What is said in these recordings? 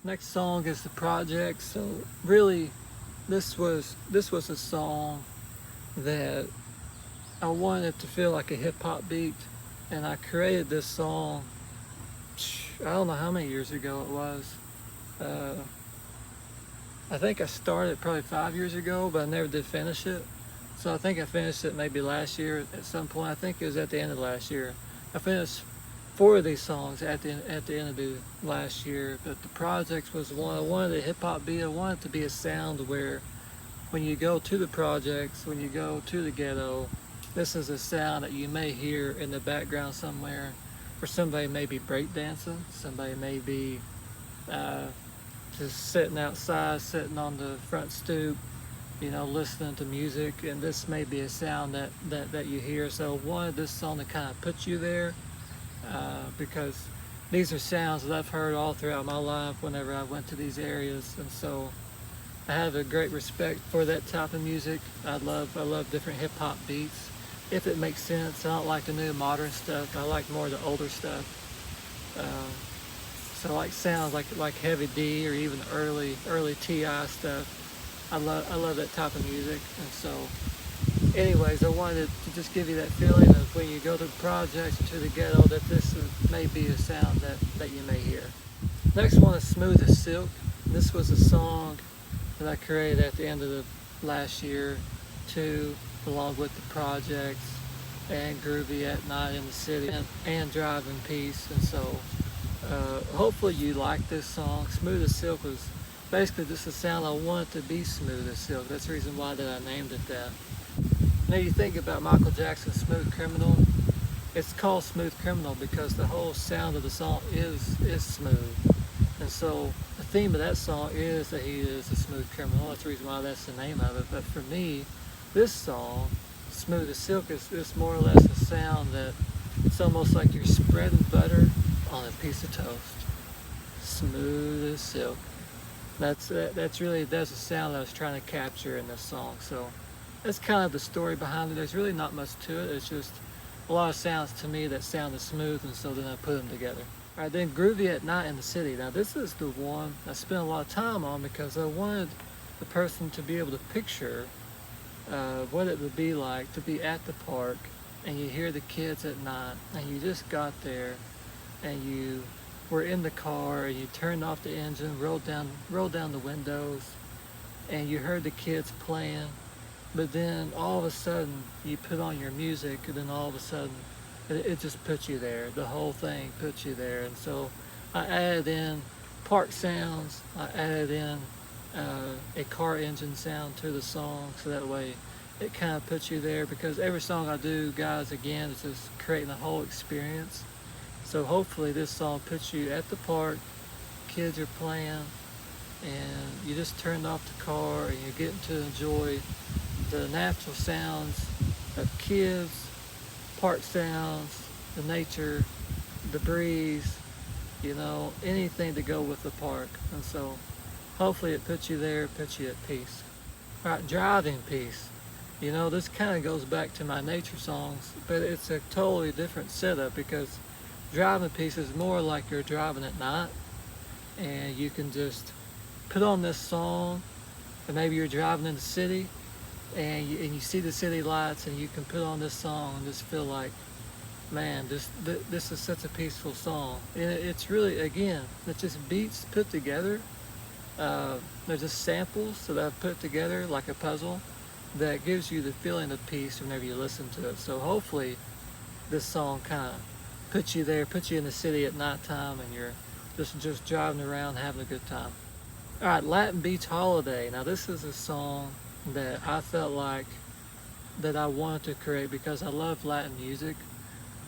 Next song is The Project. So really, this was a song that I wanted it to feel like a hip hop beat, and I created this song. I don't know how many years ago it was. Uh, I think I started probably 5 years ago, but I never did finish it. So I think I finished it maybe last year at some point. I think it was at the end of last year. I finished four of these songs at the end of the last year. But The Projects was one. I wanted a hip hop beat. I wanted it to be a sound where when you go to the projects, when you go to the ghetto, this is a sound that you may hear in the background somewhere, where somebody may be breakdancing, somebody may be uh, just sitting outside, sitting on the front stoop, listening to music, and this may be a sound that you hear. So I wanted this song to kind of put you there, because these are sounds that I've heard all throughout my life whenever I went to these areas, and so I have a great respect for that type of music. I love different hip hop beats. If it makes sense, I don't like the new modern stuff. I like more of the older stuff. So like sounds like Heavy D or even early Ti stuff. I love that type of music, and so anyways, I wanted to just give you that feeling of when you go to the projects or to the ghetto that may be a sound that you may hear. Next one is Smooth as Silk. This was a song that I created at the end of the last year too, along with the projects and Groovy at Night in the City and Drive in Peace. And so hopefully you like this song. Smooth as Silk was basically just a sound I wanted to be smooth as silk. That's the reason why that I named it that. Now you think about Michael Jackson's Smooth Criminal. It's called Smooth Criminal because the whole sound of the song is smooth. And so the theme of that song is that he is a smooth criminal. That's the reason why that's the name of it. But for me, this song, Smooth as Silk, is more or less a sound that it's almost like you're spreading butter on a piece of toast. Smooth as silk. That's a sound that I was trying to capture in this song. So that's kind of the story behind it. There's really not much to it. It's just a lot of sounds to me that sounded smooth, and so then I put them together. All right, then Groovy at Night in the City. Now this is the one I spent a lot of time on because I wanted the person to be able to picture what it would be like to be at the park and you hear the kids at night and you just got there and you were in the car and you turned off the engine, rolled down the windows, and you heard the kids playing, but then all of a sudden you put on your music, and then all of a sudden it just puts you there. The whole thing puts you there. And so I added in park sounds. I added in a car engine sound to the song, so that way it kind of puts you there, because every song I do, guys, again, is just creating a whole experience. So hopefully this song puts you at the park, kids are playing, and you just turned off the car and you're getting to enjoy the natural sounds of kids, park sounds, the nature, the breeze, anything to go with the park. And so hopefully it puts you there, puts you at peace. All right, Driving Peace. This kind of goes back to my nature songs, but it's a totally different setup because Driving Peace is more like you're driving at night and you can just put on this song, and maybe you're driving in the city and you see the city lights and you can put on this song and just feel like, man, this is such a peaceful song. And it's really, again, it's just beats put together. They're just samples that I've put together like a puzzle that gives you the feeling of peace whenever you listen to it. So hopefully this song kind of puts you there, puts you in the city at nighttime, and you're just driving around having a good time. All right, Latin Beach Holiday. Now this is a song that I felt like that I wanted to create because I love Latin music.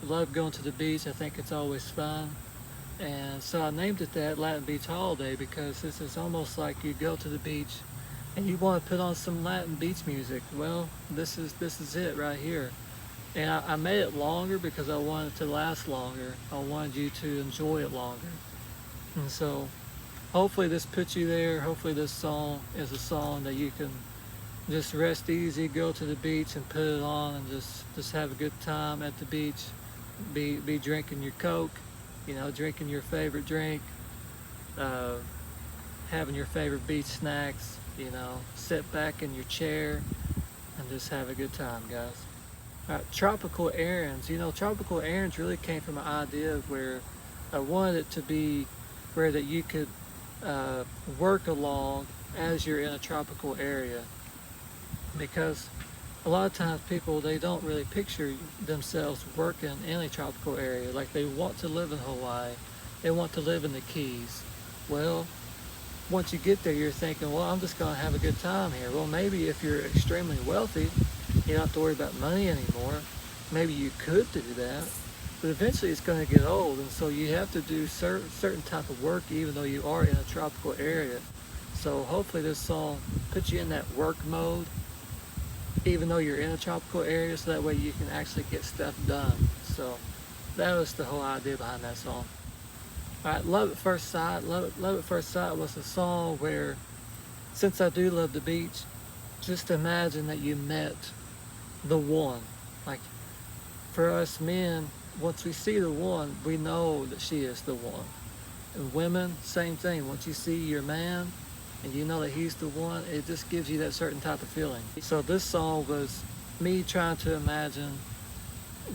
I love going to the beach. I think it's always fun. And so I named it that, Latin Beach Holiday, because this is almost like you go to the beach and you want to put on some Latin beach music. Well, this is it right here. And I made it longer because I wanted it to last longer. I wanted you to enjoy it longer. And so hopefully this puts you there. Hopefully this song is a song that you can just rest easy, go to the beach and put it on and just have a good time at the beach. Be drinking your Coke, drinking your favorite drink, having your favorite beach snacks, you know, sit back in your chair and just have a good time, guys. All right, tropical errands. You know, tropical errands really came from an idea of where I wanted it to be where that you could work along as you're in a tropical area, because a lot of times people, they don't really picture themselves working in a tropical area. Like, they want to live in Hawaii, they want to live in the Keys. Well, once you get there, you're thinking, well, I'm just going to have a good time here. Well, maybe if you're extremely wealthy, you don't have to worry about money anymore. Maybe you could do that, but eventually it's going to get old, and so you have to do certain type of work even though you are in a tropical area. So hopefully this song puts you in that work mode even though you're in a tropical area, so that way you can actually get stuff done. So that was the whole idea behind that song. Alright, Love at First Sight. Love at First Sight was a song where, since I do love the beach, just imagine that you met the one. Like, for us men, once we see the one, we know that she is the one. And women, same thing. Once you see your man and you know that he's the one, it just gives you that certain type of feeling. So this song was me trying to imagine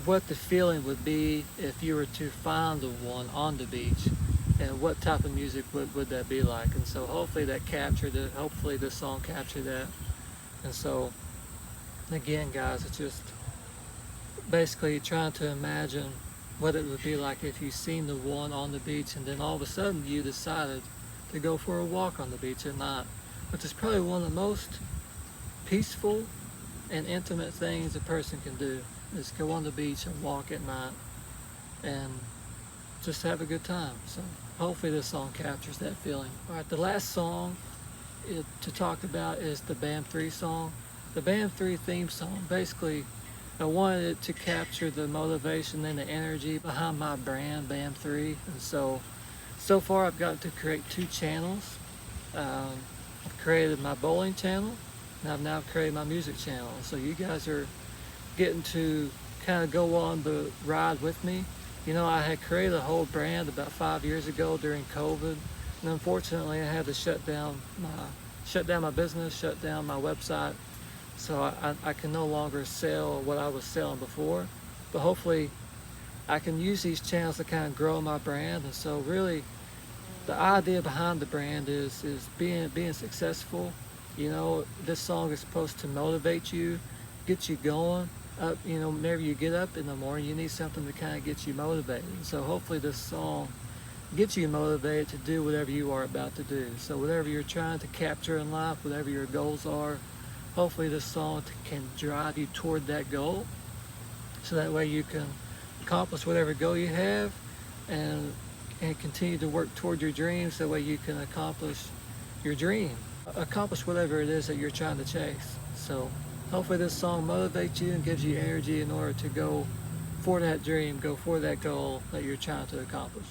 what the feeling would be if you were to find the one on the beach, and what type of music would that be like. And so hopefully that captured it. Hopefully this song captured that. And so again, guys, it's just basically trying to imagine what it would be like if you seen the one on the beach and then all of a sudden you decided to go for a walk on the beach at night, which is probably one of the most peaceful and intimate things a person can do, is go on the beach and walk at night and just have a good time. So hopefully this song captures that feeling. All right, the last song to talk about is the Bam 3 song. The Bam 3 theme song, basically I wanted it to capture the motivation and the energy behind my brand, Bam 3. And so far I've gotten to create 2 channels. I've created my bowling channel, and I've now created my music channel. So you guys are getting to kind of go on the ride with me. You know, I had created a whole brand about 5 years ago during COVID, and unfortunately I had to shut down my business, shut down my website. So I can no longer sell what I was selling before, but hopefully I can use these channels to kind of grow my brand. And so really the idea behind the brand is being successful. You know, this song is supposed to motivate you, get you going up. You know, whenever you get up in the morning, you need something to kind of get you motivated. So hopefully this song gets you motivated to do whatever you are about to do. So whatever you're trying to capture in life, whatever your goals are, hopefully this song can drive you toward that goal, so that way you can accomplish whatever goal you have and continue to work toward your dreams. That way you can accomplish your dream, accomplish whatever it is that you're trying to chase. So hopefully this song motivates you and gives you energy in order to go for that dream, go for that goal that you're trying to accomplish.